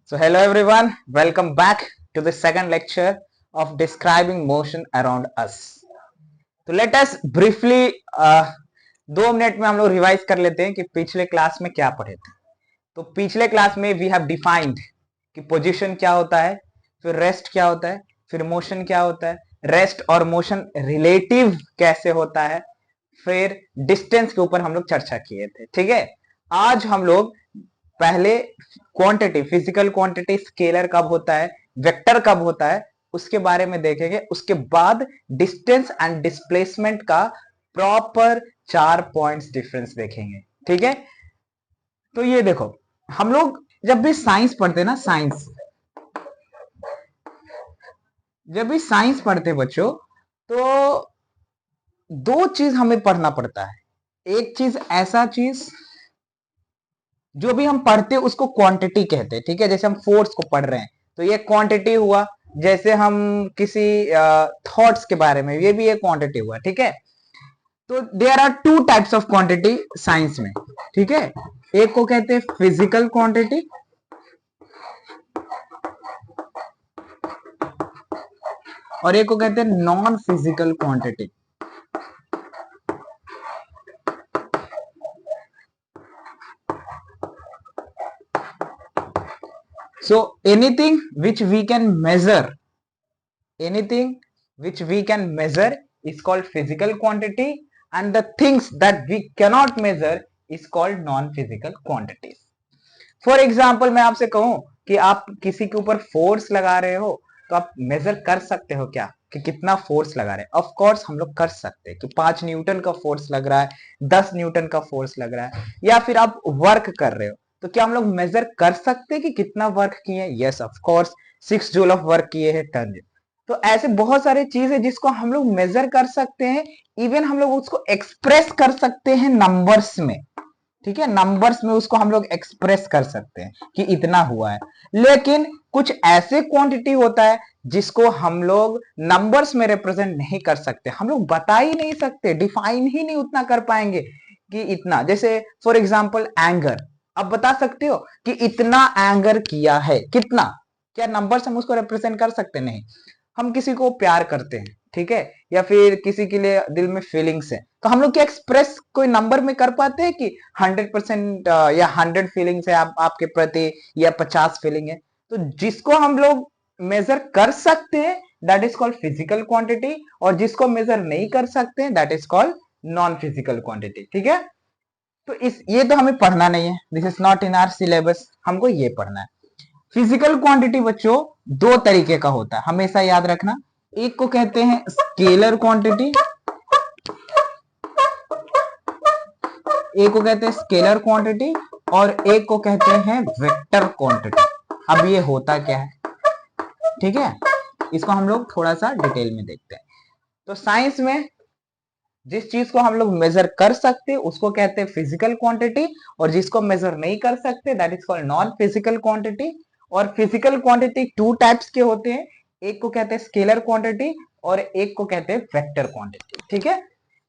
So hello everyone, welcome back to the second lecture of describing motion around us. तो let us briefly 2 minute में हम लोग revise कर लेते हैं कि पिछले क्लास में क्या पढ़े थे। तो पिछले क्लास में वी हैव डिफाइंड कि पोजीशन क्या होता है, फिर रेस्ट क्या होता है, फिर मोशन क्या होता है, रेस्ट और मोशन रिलेटिव कैसे होता है, फिर डिस्टेंस के ऊपर हम लोग चर्चा किए थे। ठीक है, आज हम लोग पहले क्वांटिटी, फिजिकल क्वांटिटी, स्केलर कब होता है, वेक्टर कब होता है, उसके बारे में देखेंगे। उसके बाद डिस्टेंस एंड डिस्प्लेसमेंट का प्रॉपर 4 पॉइंट्स डिफरेंस देखेंगे। ठीक है, तो ये देखो, हम लोग जब भी साइंस पढ़ते ना, जब भी साइंस पढ़ते बच्चों, तो 2 चीज हमें पढ़ना पड़ता है। एक चीज ऐसा चीज जो भी हम पढ़ते हैं उसको क्वांटिटी कहते हैं। ठीक है, जैसे हम फोर्स को पढ़ रहे हैं तो ये क्वांटिटी हुआ। जैसे हम किसी थॉट्स के बारे में, ये भी एक क्वांटिटी हुआ। ठीक है, तो there are 2 types of quantity science में। ठीक है, एक को कहते हैं फिजिकल क्वांटिटी और एक को कहते हैं non physical quantity. So anything which we can measure is called physical quantity, and the things that we cannot measure is called non physical quantities. For example मैं आपसे कहूं कि आप किसी के ऊपर फोर्स लगा रहे हो, तो आप मेजर कर सकते हो क्या कि कितना फोर्स लगा रहे हैं? ऑफ कोर्स हम लोग कर सकते हैं कि 5 न्यूटन का फोर्स लग रहा है, 10 न्यूटन का फोर्स लग रहा है। या फिर आप वर्क कर रहे हो तो क्या हम लोग मेजर कर सकते हैं कि कितना वर्क किए? Yes of course, 6 joule of work किए हैं, टन। तो ऐसे बहुत सारे चीज है जिसको हम लोग मेजर कर सकते हैं। इवन हम लोग उसको एक्सप्रेस कर सकते हैं नंबर्स में। ठीक है, नंबर्स में उसको हम लोग एक्सप्रेस कर सकते हैं कि इतना हुआ है। लेकिन कुछ ऐसे क्वांटिटी होता है जिसको हम लोग नंबर्स में रिप्रेजेंट नहीं कर सकते, हम लोग बता ही नहीं सकते, डिफाइन ही नहीं उतना कर पाएंगे कि इतना। जैसे फॉर एग्जांपल एंगर, आप बता सकते हो कि इतना एंगर किया है, कितना? क्या नंबर्स हम उसको रिप्रेजेंट कर सकते? नहीं। हम किसी को प्यार करते हैं, ठीक है, या फिर किसी के लिए दिल में फीलिंग्स है, तो हम लोग क्या एक्सप्रेस कोई नंबर में कर पाते हैं कि 100% या 100 फीलिंग्स है आपके प्रति, या 50 फीलिंग है? तो जिसको हम लोग मेजर कर सकते हैं that is called physical quantity, और जिसको मेजर नहीं कर सकते हैं that is called non physical quantity. ठीक है, तो इस ये तो हमें पढ़ना नहीं है, this is not in our syllabus, हमको ये पढ़ना है। फिजिकल क्वांटिटी बच्चों 2 तरीके का होता है, हमेशा याद रखना। एक को कहते हैं स्केलर क्वांटिटी, एक को कहते हैं स्केलर क्वांटिटी, और एक को कहते हैं वेक्टर क्वांटिटी। अब ये होता क्या है, ठीक है, इसको हम लोग थोड़ा सा डिटेल में देखते हैं। तो साइंस में जिस चीज को हम लोग मेजर कर सकते हैं उसको कहते हैं फिजिकल क्वांटिटी, और जिसको मेजर नहीं कर सकते that is called non physical quantity. और फिजिकल क्वांटिटी 2 टाइप्स के होते हैं, एक को कहते हैं स्केलर क्वांटिटी और एक को कहते हैं वेक्टर क्वांटिटी। ठीक है,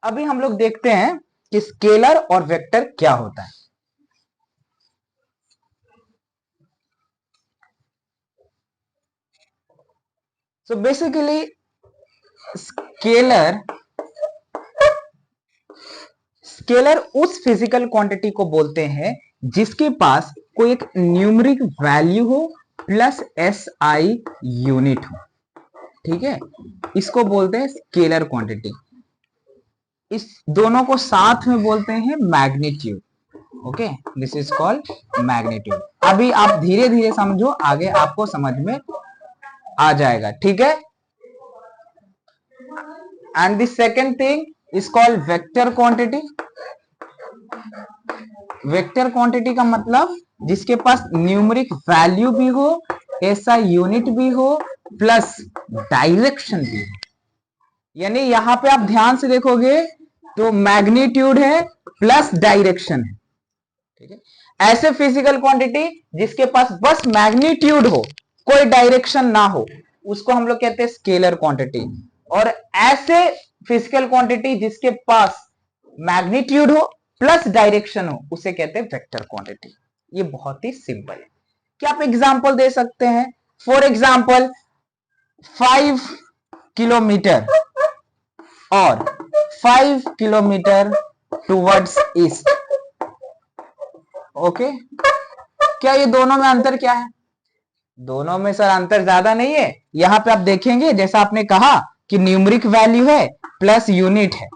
अभी हम लोग देखते हैं कि स्केलर और वेक्टर क्या होता है। सो बेसिकली स्केलर स्केलर उस फिजिकल क्वांटिटी को बोलते हैं जिसके पास कोई एक न्यूमेरिक वैल्यू हो प्लस एसआई यूनिट हो। ठीक है, इसको बोलते हैं स्केलर क्वांटिटी। इस दोनों को साथ में बोलते हैं magnitude. Okay, this is called magnitude. अभी आप धीरे धीरे समझो, आगे आपको समझ में आ जाएगा। ठीक है, and the second thing is called vector quantity. Vector quantity का मतलब जिसके पास न्यूमेरिक वैल्यू भी हो, ऐसा यूनिट भी हो, प्लस डायरेक्शन भी हो। यानी यहां पे आप ध्यान से देखोगे तो मैग्नीट्यूड है प्लस डायरेक्शन है। ठीक है, ऐसे फिजिकल क्वांटिटी जिसके पास बस मैग्नीट्यूड हो, कोई डायरेक्शन ना हो, उसको हम लोग कहते हैं स्केलर क्वांटिटी। और ऐसे फिजिकल क्वांटिटी जिसके पास मैग्नीट्यूड हो प्लस डायरेक्शन हो, उसे कहते हैं वेक्टर क्वांटिटी। ये बहुत ही सिंपल है। क्या आप एग्जाम्पल दे सकते हैं? फॉर एग्जाम्पल 5 किलोमीटर और 5 किलोमीटर टूवर्ड्स ईस्ट। ओके, क्या ये दोनों में अंतर क्या है? दोनों में सर अंतर ज्यादा नहीं है। यहां पे आप देखेंगे जैसा आपने कहा कि न्यूमरिक वैल्यू है प्लस यूनिट है,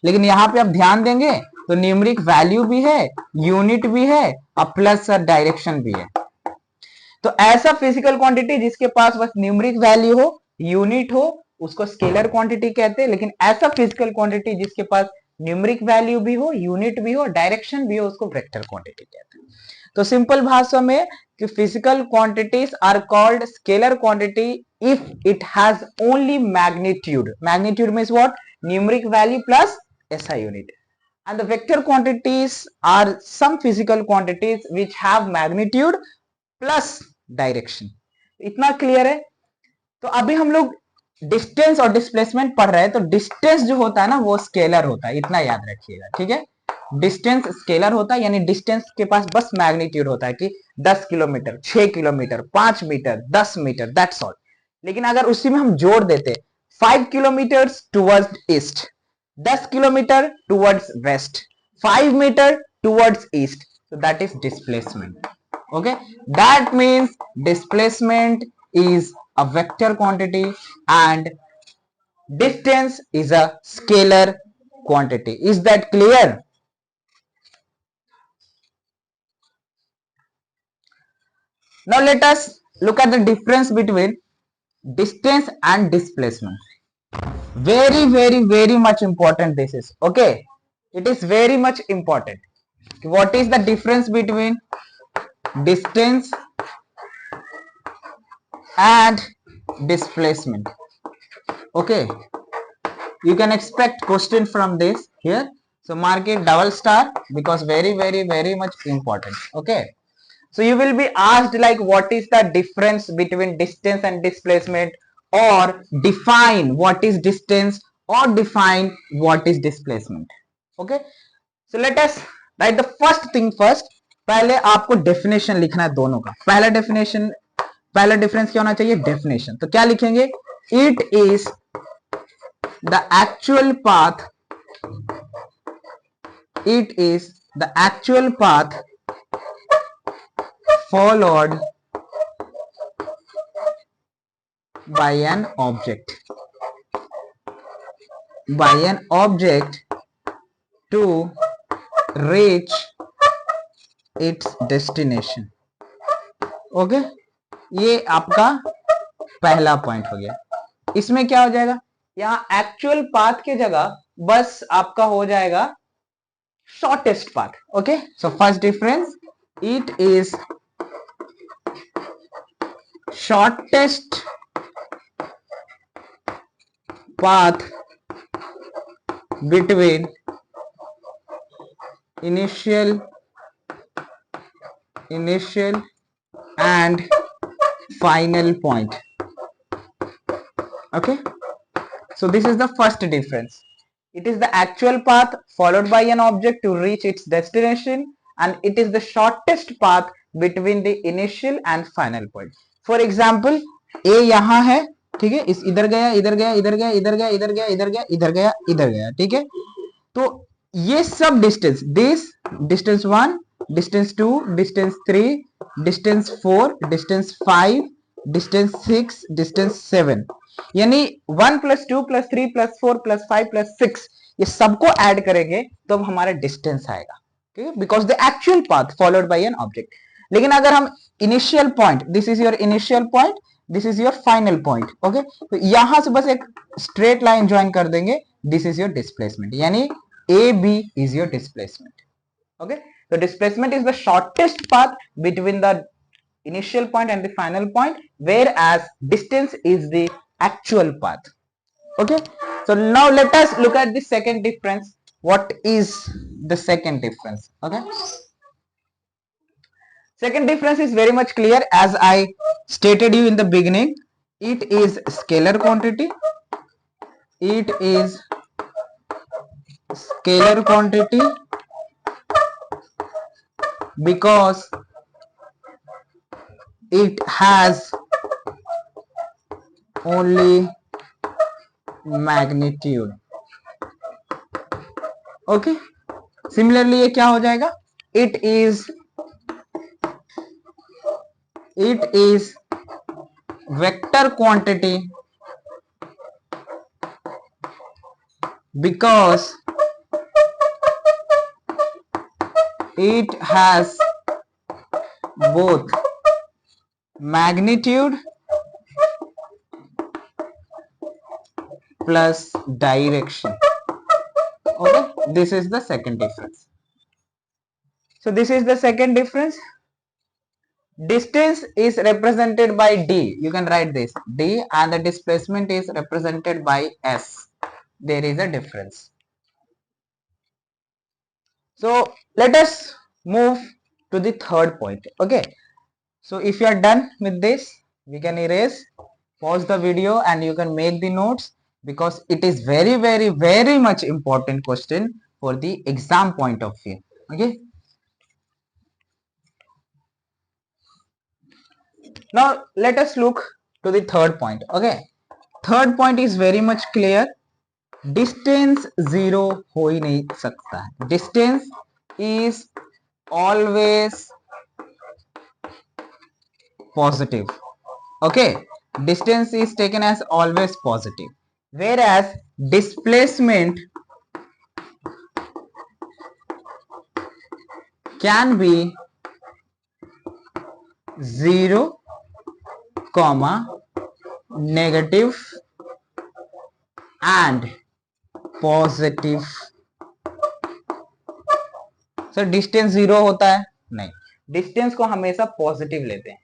लेकिन यहां पे आप ध्यान देंगे तो न्यूमरिक वैल्यू भी है, यूनिट भी है और प्लस सर डायरेक्शन भी है। तो ऐसा फिजिकल क्वांटिटी जिसके पास बस न्यूमरिक वैल्यू हो, यूनिट हो, उसको स्केलर क्वांटिटी कहते हैं। लेकिन ऐसा फिजिकल क्वांटिटी जिसके पास न्यूमरिक वैल्यू भी हो, यूनिट भी हो, डायरेक्शन भी हो, उसको वेक्टर क्वांटिटी कहते हैं। तो सिंपल भाषा में कि physical quantities are called scalar quantity if it has only magnitude. Magnitude means what? Numeric value plus SI unit. And the vector quantities are some physical quantities which have magnitude plus direction. इतना clear है? तो अभी हम लोग distance और displacement पढ़ रहे हैं। तो डिस्टेंस जो होता है ना वो स्केलर होता है, इतना याद रखिएगा, ठीक है? डिस्टेंस स्केलर होता है, यानी डिस्टेंस के पास बस मैग्नीट्यूड होता है कि 10 kilometre, 6 kilometre, 5 metre, 10 metre, that's all. लेकिन अगर उसी में हम जोड़ देते 5 kilometre towards east, 10 kilometre towards west, 5 metre towards east, so that is displacement. Okay, that means displacement is a vector quantity and distance is a scalar quantity. Is that clear? Now let us look at the difference between distance and displacement. Very much important this is. Okay, it is very much important. What is the difference between distance and displacement? Okay, you can expect question from this here, so mark it double star because very much important. Okay, so you will be asked like what is the difference between distance and displacement, or define what is distance, or define what is displacement. Okay, so let us write the first thing first. पहले आपको definition लिखना है दोनों का। पहला difference क्या होना चाहिए? डेफिनेशन। तो क्या लिखेंगे? It is the actual path, it is the actual path followed by an object to reach its destination. Okay, ये आपका पहला पॉइंट हो गया। इसमें क्या हो जाएगा? यहाँ एक्चुअल पाथ के जगह बस आपका हो जाएगा shortest path. Okay, so first difference, it is shortest path between initial and final point. Okay, so this is the first difference. It is the actual path followed by an object to reach its destination, and it is the shortest path between the initial and final point. For example, A यहाँ है, ठीक है, इस इधर गया, इधर गया, इधर गया, इधर गया, इधर गया, इधर गया, इधर गया, इधर गया, ठीक है। तो ये सब distance, this distance 1, distance 2, distance 3, distance 4, distance 5, distance 6, distance 7, यानी 1 + 2 + 3 + 4 + 5 + 6, ये सबको ऐड करेंगे तो हमारा डिस्टेंस आएगा, ठीक है, because the actual path followed by an object. लेकिन अगर हम initial point, this is your initial point, this is your final point, okay, तो यहां से बस एक स्ट्रेट लाइन ज्वाइन कर देंगे, दिस इज योर डिस्प्लेसमेंट, यानी A B is your displacement. Okay, तो displacement is the shortest path between the initial point and the final point, whereas distance is the actual path. Okay, so now let us look at the second difference. What is the second difference? Okay, second difference is very much clear, as I stated you in the beginning. It is scalar quantity. It is scalar quantity because it has only magnitude. Okay, similarly ये क्या हो जाएगा, it is vector quantity because it has both magnitude plus direction. Okay, this is the second difference. So this is the second difference. Distance is represented by d, you can write this d, and the displacement is represented by s. There is a difference. So let us move to the third point. Okay, so if you are done with this, we can erase, pause the video, and you can make the notes, because it is very much important question for the exam point of view. Okay, now let us look to the third point. Okay, third point is very much clear. Distance zero हो ही नहीं सकता है. Distance is always positive. Okay, distance is taken as always positive, whereas displacement can be 0, negative and positive. Sir distance zero होता है? नहीं, distance को हमेशा positive लेते हैं.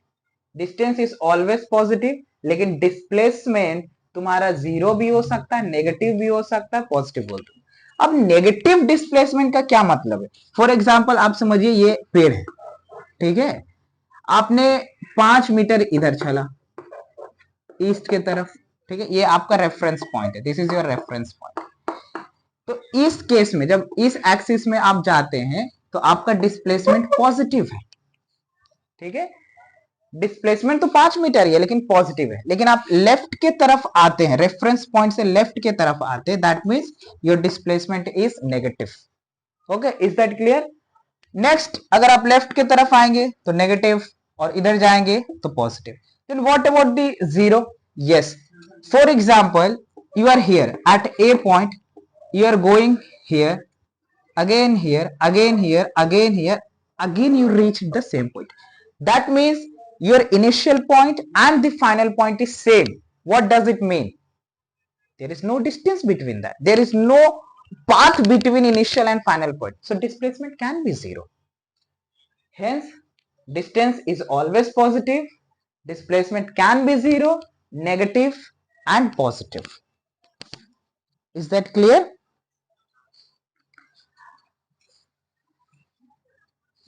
डिस्टेंस इज ऑलवेज पॉजिटिव, लेकिन डिस्प्लेसमेंट तुम्हारा जीरो भी हो सकता है, नेगेटिव भी हो सकता है, पॉजिटिव बोलते हैं. अब नेगेटिव डिस्प्लेसमेंट का क्या मतलब है? फॉर एग्जाम्पल आप समझिए ये पेड़ है, ठीक है, आपने 5 मीटर इधर चला ईस्ट के तरफ, ठीक है, ये आपका रेफरेंस पॉइंट है, this is your reference point. तो इस केस में जब इस एक्सिस में आप जाते हैं तो आपका डिस्प्लेसमेंट पॉजिटिव है, ठीक है, डिस्प्लेसमेंट तो 5 मीटर ही है लेकिन पॉजिटिव है. लेकिन आप लेफ्ट के तरफ आते हैं, रेफरेंस पॉइंट से लेफ्ट के तरफ आते हैं, that means your displacement is negative. Okay, is that clear? Next, अगर आप लेफ्ट के तरफ आएंगे तो नेगेटिव और इधर जाएंगे तो positive. Then what about the zero? Yes, for example you are here at a point, you are going here, again here, again here, again here, again you reach the same point. That means your initial point and the final point is same. What does it mean? There is no distance between that. There is no path between initial and final point. So displacement can be zero. Hence, distance is always positive. Displacement can be zero, negative and positive. Is that clear?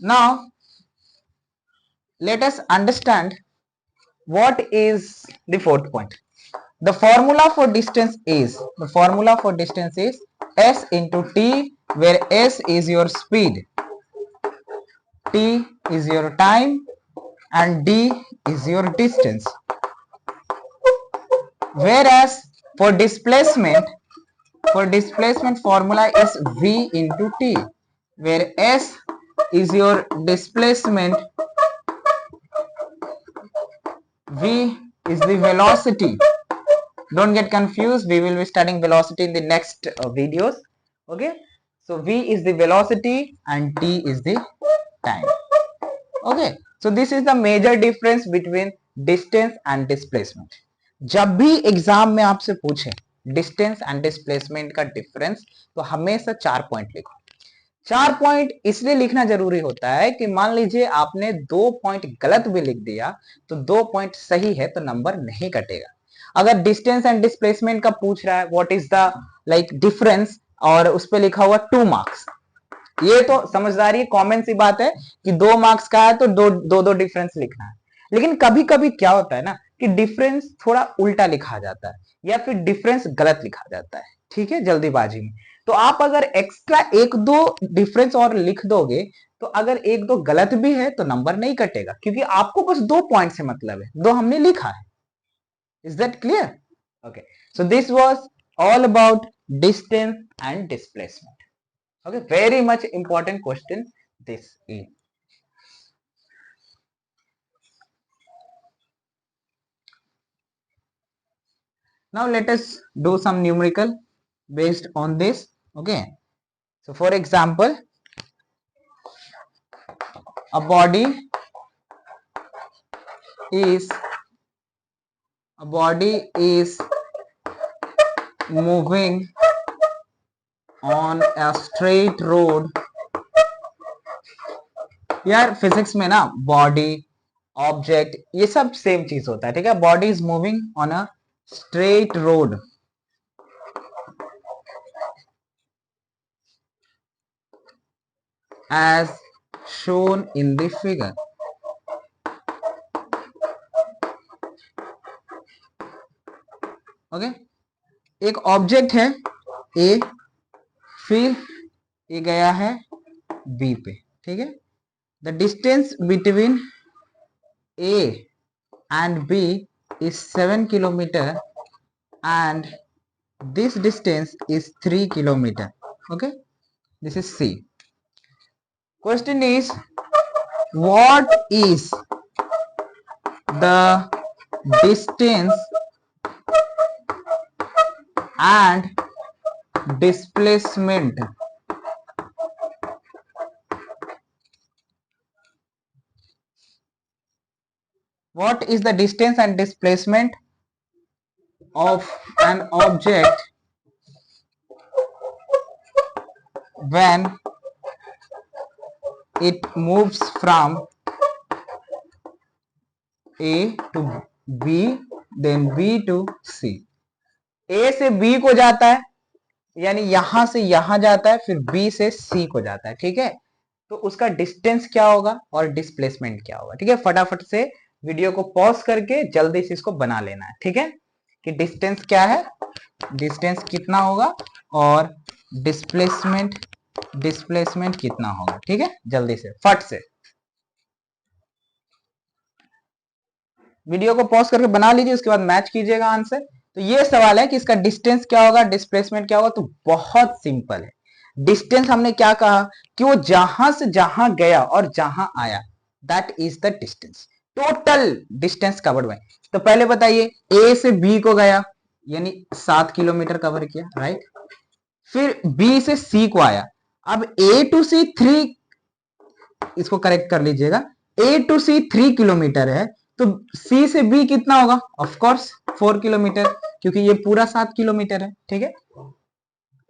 Now, let us understand what is the fourth point. The formula for distance is s into t, where s is your speed, t is your time, and d is your distance. Whereas for displacement formula is v into t, where s is your displacement, v is the velocity. Don't get confused, we will be studying velocity in the next videos. Okay, so v is the velocity and t is the time. Okay, so this is the major difference between distance and displacement. जब भी exam में आपसे पूछे distance and displacement का difference, तो हमेशा 4 point लिखो. 4 point इसलिए लिखना जरूरी होता है कि मान लीजिए आपने 2 पॉइंट गलत भी लिख दिया तो 2 पॉइंट सही है तो नंबर नहीं कटेगा. अगर डिस्टेंस एंड डिस्प्लेसमेंट का पूछ रहा है what is the like difference और उस पे लिखा हुआ 2 मार्क्स, ये तो समझदारी है, कॉमन सी बात है कि 2 मार्क्स का है तो दो डिफरेंस लिखना है. लेकिन कभी कभी क्या होता है ना कि डिफरेंस थोड़ा उल्टा लिखा जाता है या फिर डिफरेंस गलत लिखा जाता है, ठीक है, जल्दीबाजी में. तो आप अगर एक्स्ट्रा 1-2 डिफरेंस और लिख दोगे तो अगर एक दो गलत भी है तो नंबर नहीं कटेगा, क्योंकि आपको बस 2 पॉइंट से मतलब है, 2 हमने लिखा है। Is that clear? Okay, so this was all about distance and displacement. Okay, very much important question this is. Now let us do some numerical based on this. Okay, so for example, a body is moving on a straight road. यार physics में ना body, object, ये सब same चीज होता है, ठीक है. Body is moving on a straight road as shown in the figure. Okay, एक ऑब्जेक्ट है ए, फिर ये गया है बी पे, ठीक है. The distance between A and B is 7 kilometer and this distance is 3 kilometer. Okay, this is C. Question is, what is the distance and displacement what is the distance and displacement of an object when it moves from A to B then B to C. A से B को जाता है, यानी यहां से यहां जाता है, फिर B से C को जाता है, ठीक है. तो उसका डिस्टेंस क्या होगा और डिस्प्लेसमेंट क्या होगा, ठीक है. फटाफट से वीडियो को पॉज करके जल्दी से इसको बना लेना है, ठीक है, कि डिस्टेंस क्या है, डिस्टेंस कितना होगा और डिस्प्लेसमेंट कितना होगा, ठीक है. जल्दी से फट से वीडियो को पॉज करके बना लीजिए, उसके बाद मैच कीजिएगा आंसर. तो ये सवाल है कि इसका डिस्टेंस क्या होगा, डिस्प्लेसमेंट क्या होगा. तो बहुत सिंपल है. डिस्टेंस हमने क्या कहा कि वो जहां से जहां गया और जहां आया, that is the distance, total distance covered by. तो पहले बताइए, ए से बी को गया यानी 7 किलोमीटर कवर किया, राइट. फिर बी से सी को आया. अब ए टू सी 3, इसको करेक्ट कर लीजिएगा, ए टू सी 3 किलोमीटर है, तो सी से बी कितना होगा, ऑफ कोर्स 4 किलोमीटर, क्योंकि ये पूरा 7 किलोमीटर है, ठीक है.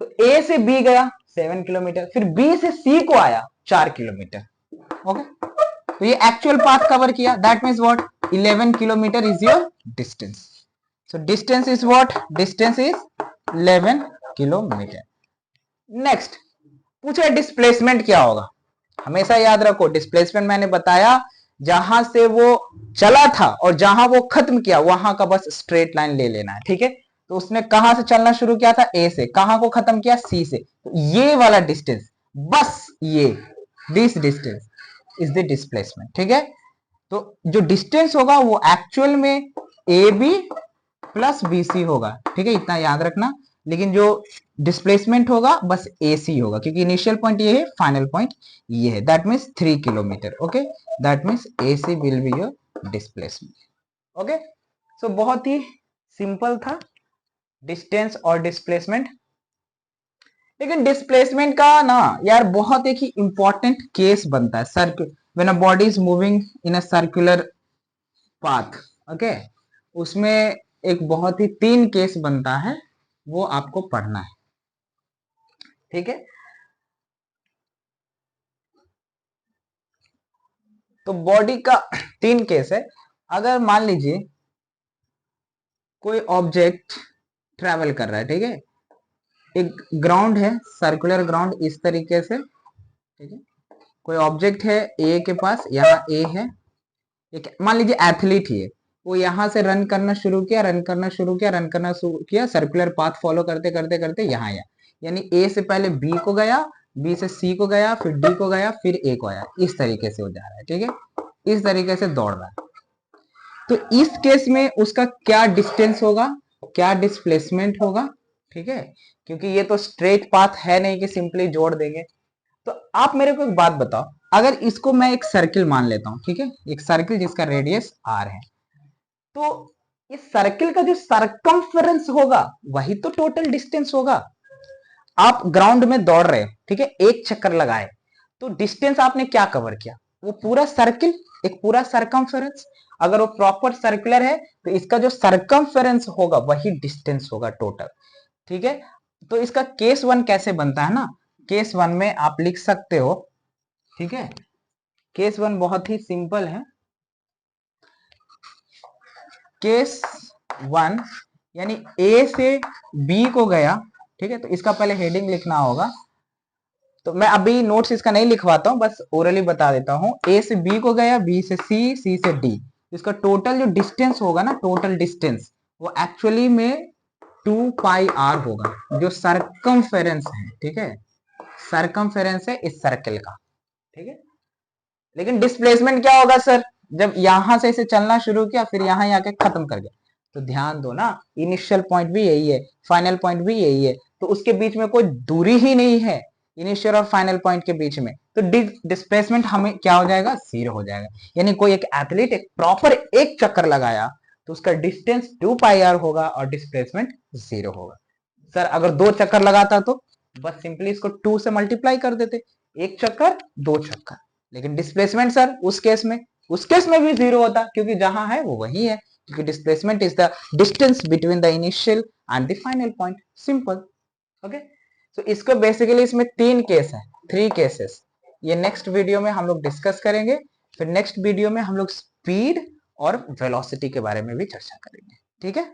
तो ए से बी गया 7 किलोमीटर, फिर बी से सी को आया 4 किलोमीटर. ओके, तो ये एक्चुअल पाथ कवर किया, that means what, 11 kilometre is your distance. So distance is what, distance is 11 kilometre. Next पूछा डिस्प्लेसमेंट क्या होगा. हमेशा याद रखो, डिस्प्लेसमेंट मैंने बताया जहां से वो चला था और जहां वो खत्म किया वहां का बस स्ट्रेट लाइन ले लेना है, ठीक है. तो उसने कहां से चलना शुरू किया था, ए से, कहां को खत्म किया, सी से. तो ये वाला डिस्टेंस, बस ये this distance is the displacement, ठीक है. तो जो डिस्टेंस होगा वो एक्चुअल में A B plus B C होगा, ठीक है, इतना याद रखना. लेकिन जो डिस्प्लेसमेंट होगा बस ए सी होगा, क्योंकि इनिशियल पॉइंट ये है, फाइनल पॉइंट ये है, that means 3 kilometre. Okay, that means A C will be your displacement. Okay, so बहुत ही सिंपल था डिस्टेंस और डिस्प्लेसमेंट. लेकिन डिस्प्लेसमेंट का ना यार बहुत एक ही इंपॉर्टेंट केस बनता है, circular, when a body is moving in a circular path. Okay, उसमें एक बहुत ही 3 केस बनता है, वो आपको पढ़ना है, ठीक है. तो बॉडी का 3 केस है. अगर मान लीजिए कोई ऑब्जेक्ट ट्रेवल कर रहा है, ठीक है, एक ग्राउंड है, सर्कुलर ग्राउंड इस तरीके से, ठीक है. कोई ऑब्जेक्ट है ए के पास, यहाँ ए है, एक मान लीजिए एथलीट ही है, वो यहां से रन करना शुरू किया, सर्कुलर पाथ फॉलो करते करते करते यहाँ आया, यानी ए से पहले बी को गया बी से सी को गया, फिर डी को गया, फिर ए को आया, इस तरीके से हो जा रहा है, ठीक है, इस तरीके से दौड़ रहा है। तो इस केस में उसका क्या डिस्टेंस होगा, क्या डिस्प्लेसमेंट होगा, ठीक है, क्योंकि ये तो स्ट्रेट पाथ है नहीं कि सिंपली जोड़ देंगे। तो आप मेरे को एक बात बताओ, अगर इसको मैं एक सर्किल मान लेता हूं, ठीक है, एक सर्किल जिसका रेडियस आर है, तो इस सर्किल का जो सरकमफेरेंस होगा वही तो टोटल डिस्टेंस होगा। आप ग्राउंड में दौड़ रहे, ठीक है, एक चक्कर लगाए, तो डिस्टेंस आपने क्या कवर किया, वो पूरा सर्किल, एक पूरा सरकमफेरेंस। अगर वो प्रॉपर सर्कुलर है तो इसका जो सरकमफेरेंस होगा वही डिस्टेंस होगा टोटल, ठीक है। तो इसका केस वन कैसे बनता है ना, केस वन में आप लिख सकते हो, ठीक है, केस वन बहुत ही सिंपल है। केस वन यानी ए से बी को गया, ठीक है, तो इसका पहले हेडिंग लिखना होगा, तो मैं अभी नोट्स इसका नहीं लिखवाता हूं, बस ओरली बता देता हूं। ए से बी को गया, बी से सी, सी से डी, इसका टोटल जो डिस्टेंस होगा ना, टोटल डिस्टेंस वो एक्चुअली में 2 पाई आर होगा, जो सरकमफेरेंस है, ठीक है, सरकमफेरेंस है इस सर्कल का, ठीक है। लेकिन डिस्प्लेसमेंट क्या होगा सर, जब यहां से इसे चलना शुरू किया फिर यहां आके खत्म कर गया, तो ध्यान दो ना, इनिशियल पॉइंट भी यही है, फाइनल पॉइंट भी यही है, तो उसके बीच में कोई दूरी ही नहीं है इनिशियल और फाइनल पॉइंट के बीच में, तो डिस्प्लेसमेंट हमें क्या हो जाएगा, 0 हो जाएगा। यानी कोई एक एथलीट एक प्रॉपर एक चक्कर लगाया तो उसका डिस्टेंस 2 पाई आर होगा और डिस्प्लेसमेंट 0 होगा। सर अगर 2 चक्कर लगाता तो बस सिंपली इसको 2 से मल्टीप्लाई कर देते, एक चक्कर 2 चक्कर। लेकिन डिस्प्लेसमेंट सर उस केस में भी 0 होता, क्योंकि जहां है वो वही है, क्योंकि displacement is the distance between the initial and the final point, simple. Okay, तो इसको बेसिकली इसमें 3 केस है, 3 केसेस, ये नेक्स्ट वीडियो में हम लोग डिस्कस करेंगे। फिर नेक्स्ट वीडियो में हम लोग स्पीड और वेलोसिटी के बारे में भी चर्चा करेंगे, ठीक है।